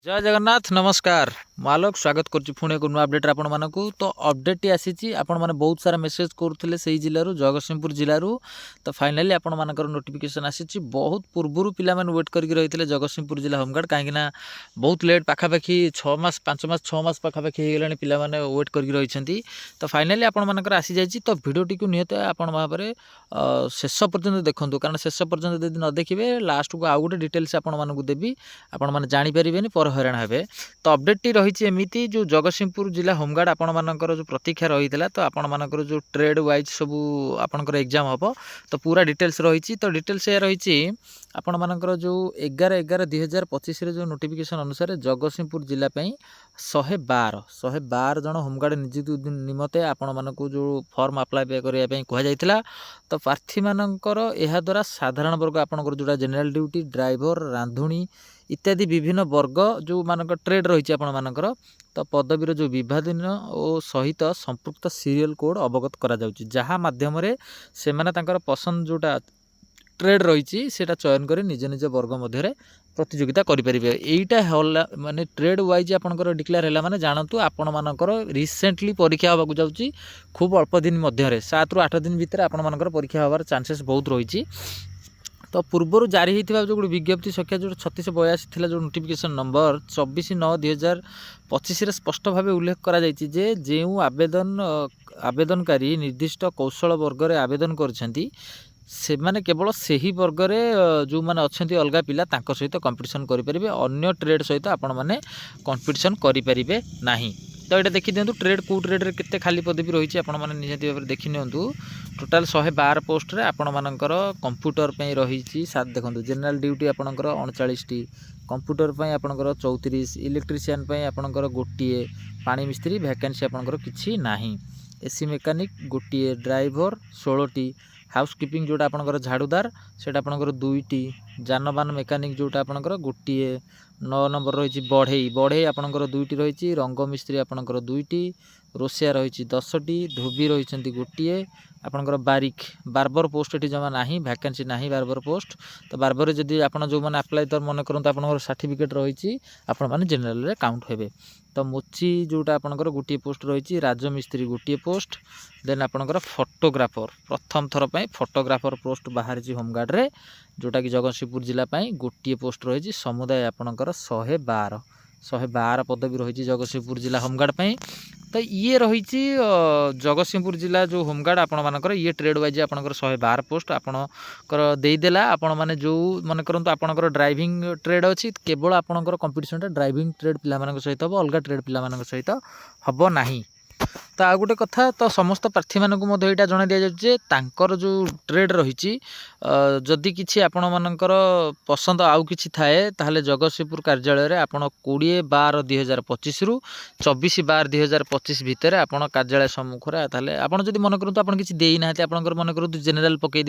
जय जगन्नाथ नमस्कार मालक स्वागत करुच्ची पुणी एक नुआ अपडेट आपण मानकू तो अपडेट टी आसी आपण माने बहुत सारा मेसेज करुले से जिलू जगतसिंहपुर जिलू तो फाइनाली आपण मानकर नोटिफिकेशन आसी बहुत पूर्वर पिला वेट करके रही जगतसिंहपुर जिला होमगार्ड कहीं बहुत लेट पाखापाखि 6 मास 5 मास 6 मास पाखापाखि हो गला पिला वेट करके रही तो फाइनाली आपण मानकर आसी जाइए तो भिडटी को निहत आपण भाव शेष पर्यंत देखूँ कारण शेष पर्यंत यदि न देखिए लास्ट को आउ गोटे डिटेल्स आपण मानक देवी आपण मैंने जानीपर पर हईराण हे तो अपडेट टी रही एमती जो जगतसिंहपुर जिला होमगार्ड आपण मानकर जो प्रतीक्षा रही तो आपण मानकर जो ट्रेड वाइज सब आपंकर एग्जाम हम तो पूरा डिटेल्स रही तो डिटेल्स या रही आपण मानकर जो 11/11/2025 जो नोटिफिकेशन अनुसार जगतसिंहपुर जिलापाई 112 जन होमगार्ड नियुक्ति निमते आपण मानक जो फॉर्म अप्लाई करने कहुला तो प्रार्थी मानकर यह द्वारा साधारण वर्ग आपंकर जोड़ा जेनेल ड्यूटी ड्राइवर रांधुणी इत्यादि विभिन्न वर्ग जो मानक ट्रेड रही आपण मानकर तो पदवीर जो विभाजन और सहित संपृक्त सीरियल कोड अवगत करा जाउची जहाँ माध्यम से पसंद जोटा ट्रेड रही सेटा चयन कर निज निज वर्ग मध्य प्रतियोगिता करें यहीटा माने ट्रेड वाइज आपंकर डिक्लेयर है माने जानतु आपण मानकर रिसेंटली परीक्षा होगा जाऊँगी खूब अल्प दिन मध्य 7 ରୁ 8 दिन भितर आपण मानकर परीक्षा होवार चांसेस बहुत रही तो पूर्वर जारी होता जो विज्ञप्ति संख्या जो 3682 जो नोटिफिकेशन नंबर 24/9/2025 स्पष्ट भाव उल्लेख करा जे जो आवेदनकारी निर्दिष्ट कौशल वर्ग में आवेदन करछंती से माने केवल सही वर्ग में जो मैंने अच्छा अलग पिला सहित कंपटीशन करेंगे अन्य ट्रेड सहित आपण मैंने कंपटीशन करेंगे ना तो ये देखी दिंतु ट्रेड को ट्रेड रे केते खाली पदवी रही है आपने निहाती भाव देखी नियंतु टोटाल 112 पोस्ट रे आपण मानकर कंप्यूटर पे रही देखो जेनेल ड्यूटी आपंकर 39टी कंप्यूटर पे आपंकर 34 इलेक्ट्रीशियन पे आपंकर गोटे पानी मिस्त्री वैकेंसी आपंकर किसी नाही एसी मेकानिक गोटे ड्राइवर 16टी हाउसकीपिंग जोटा आपंकर झाड़ूदार से आपंकर 2टी जानबान मेकानिक जोटा आपंकर गोटे 9 नंबर रही बढ़ई बढ़ई आपंकर 2टी रही रंग मिस्त्री आपंकर 2टी रोसिया रही 10टी धोबी रही गोटे आपंकर बारिक बार्बर पोस्ट ये जमा ना वैकेंसी ना बार्बर पोस्ट तो बार्बर जदि आप जो मैंने अप्लाई तो मन करते आप सर्टिफिकेट रही आपण जेनेल काउंट हे तो मोची जोटा आपंकर गोटे पोस्ट रही राजमिस्त्री गोटे पोस्ट देन आपंकर फोटोग्राफर प्रथम थर पर फोटोग्राफर पोस्ट बाहर होमगार्ड रे जोटा कि जगतसिंहपुर जिलापाई गोटे पोस्ट रही समुदाय आपंकर 112 पदवी रही जगतसिंहपुर जिला होमगार्ड पर तो ये रही जगतसिंहपुर जिला जो होमगार्ड आपण मानकर ये ट्रेड वाइज आपंकर 112 पोस्ट आपणकर देदेला आपण माने जो मन करंतु आपणकर ड्राइविंग ट्रेड अच्छी केवल आपणकर कंपटीशन ड्राइविंग ट्रेड पिला सहित हम अलग ट्रेड पिला सहित हम नाही तो आ गोटे कथा तो समस्त प्रार्थी मानक यहाँ जन दि जाए जो ट्रेड रही जदि किसी आपण मानकर पसंद आउ कि थाए ताहले जगतसिंहपुर कार्यालय आप 20/12/2025 रु 24/12/2025 भितर आप कार्यालय सम्मुखें ताहले आपन जदि मन करतु आप किसी देना आपंकर मन करतु जेनेल पकई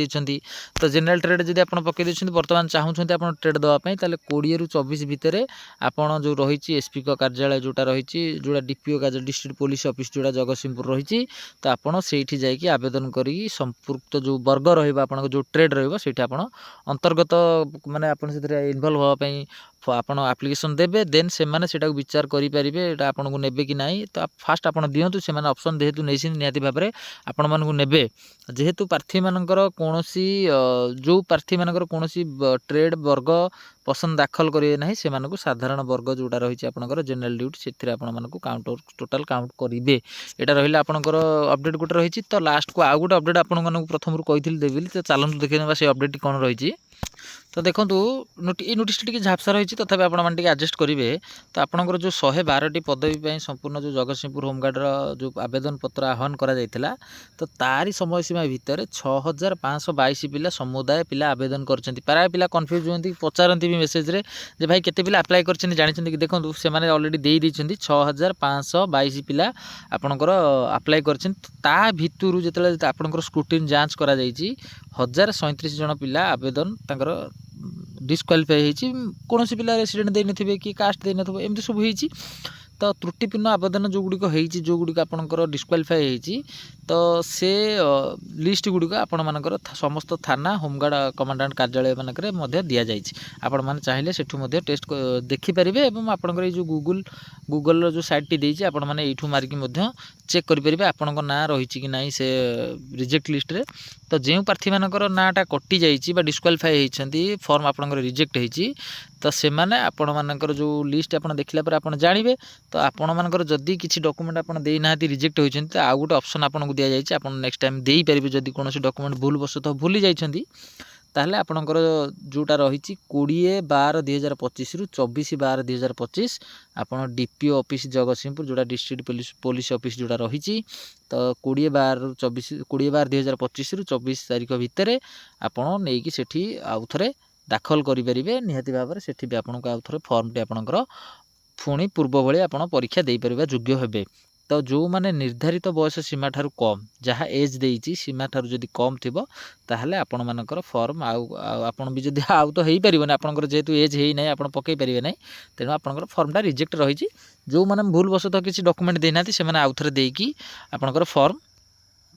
तो जेनेल ट्रेड जदि आप पकई बर्तमान चाहूँगी आप ट्रेड देवाई 20 ରୁ 24 भितर आपड़ जो रही एसपी कार्यालय जोटा रही जोड़ा डीपीओ कार्यालय डिस्ट्रिक्ट पुलिस ऑफिस जोड़ा जगतसिंहपुर रही तो आपड़ से जाकि आवेदन करी संपुक्त जो वर्ग रहा जो ट्रेड रहा अंतर्गत माने आपन से इनवल्व होगापी आप आप्लिकेसन देवे देन से विचार करेंगे आपन को नेबे कि नहीं तो फास्ट आप दिंतु से ऑप्शन जेहेतु नहीं निहाती भाव में आपण मानू नेबे जेहेतु प्रार्थी मानकर कौन जो प्रार्थी मानकर कौन ट्रेड वर्ग पसंद दाखल करेंगे ना से साधारण वर्ग जोटा रही है जेनेल ड्यूटी से काउंट टोटाल काउंट करेंगे यहाँ रहा आपंकर अपडेट गोटे रही तो लास्ट को आउ गोटे अपडेट आपको प्रथम कही देवी तो चलतु देखा से अपडेट कौन रही तो देखो ये नोटिस टी झापसा रही तथापि आपने आडजस्ट करेंगे तो आपंकर जो 112टी पदवी संपूर्ण जो जगतसिंहपुर होमगार्ड जो आवेदन पत्र आह्वान करा तो तारी समय सीमा भितर 6522 पिला समुदाय पिला आवेदन करछंती प्राय पिला कन्फ्यूज होती पचारती भी मेसेज रे जे भाई केते पिला अप्लाई करछंती जानिछंती कि देखो से माने ऑलरेडी दे दैछंती 6522 पिला आपनकर अप्लाई करछंती ता भितरु जेतले आपनकर स्क्रूटिन जांच करा जाईची 1037 जन पिला आवेदन तांकर डिस्क्वालिफाई होती कौन पिला रेसिडेंट देने कि कास्ट देने एमती सब हो तो त्रुटिपूर्ण आवेदन जो गुड़िक जो गुड़िक आपंकर डिस्क्वालिफाई होती तो से लिस्ट गुड़िक आपण मानकर समस्त थाना होमगार्ड कमांडाट कार्यालय मानक दि जाए आपण मैंने चाहिए सेठू टेस्ट देखिपारे और आपंकर जो गूगल जो साइट टी देती आपण मैंने यूँ मारिकी चेक करेंगे आपण ना रही कि ना से रिजेक्ट लिस्ट रे। तो जो प्रार्थी मानकर नाटा कटि जाइए डिस्क्वालीफाई होती फॉर्म आपंकर रिजेक्ट होती तो से मैंने आपण मानकर जो लिस्ट आप देखला पर आप जानवे। तो आपण मानकर जदि किसी डॉक्यूमेंट आप देना रिजेक्ट होती तो आउ गोटे ऑप्शन आपको दि जाए आप नेक्स्ट टाइम दे पारे जदि कौन डॉक्यूमेंट भूल वशतः भूली जाइए ताहले आपणकर जोटा रही 20/12/2025 रु 24/12/2025 आपण डीपीओ ऑफिस जगतसिंहपुर जोटा डिस्ट्रिक्ट पुलिस ऑफिस जोटा रही तो 20/12/2025 रु 24 तारीख भितर आपण नहीं सेठी आउ थे दाखल करेंगे निहाती भाव में सेठी भी आपको आउ थे फॉर्म टी आपणकर पुणी पूर्व भाई आप परीक्षा दे पारे योग्य हेबे। तो जो माने निर्धारित बयस सीमा ठारू कम जहाँ एज देती सीमा ठारू जदि कम थी ताहले आपण मानकर फॉर्म आपण भी जदि आउ तो हो पारे आपंकर जेहेतु एज है ना आप पकई पारे ना तेणु आपंकर फॉर्मटा रिजेक्ट रही जो मैंने भूल वशतः किसी डॉक्यूमेंट देना से आउ थे देकी आपंकर फॉर्म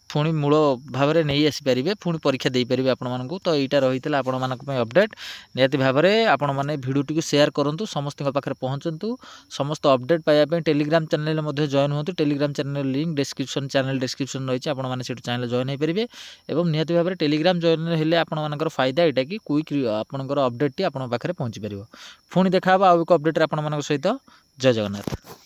पुणी मूल भाव में नहीं आसीपारे पुणी परीक्षा दे पारे आपण मानक। तो यहाँ रही है आपण मानक अपडेट निहाती भाव में आपण मैंने भिडियो टी शेयर करूँ समस्त पाखे पहुँचतु समस्त अपडेट पाइबा टेलीग्राम चैनल में जॉइन हूँ Telegram channel link description channel description रही है आपने चैनल जॉइन हो पारे और निहाती भाव में टेलीग्राम जॉइन हेले आपर फायदा यहाँ कि क्विक आपंकर अपडेट टी आप पाखे पहुँची पार। पुणी देखा आउ एक अपडेट आप सहित। जय जगन्नाथ।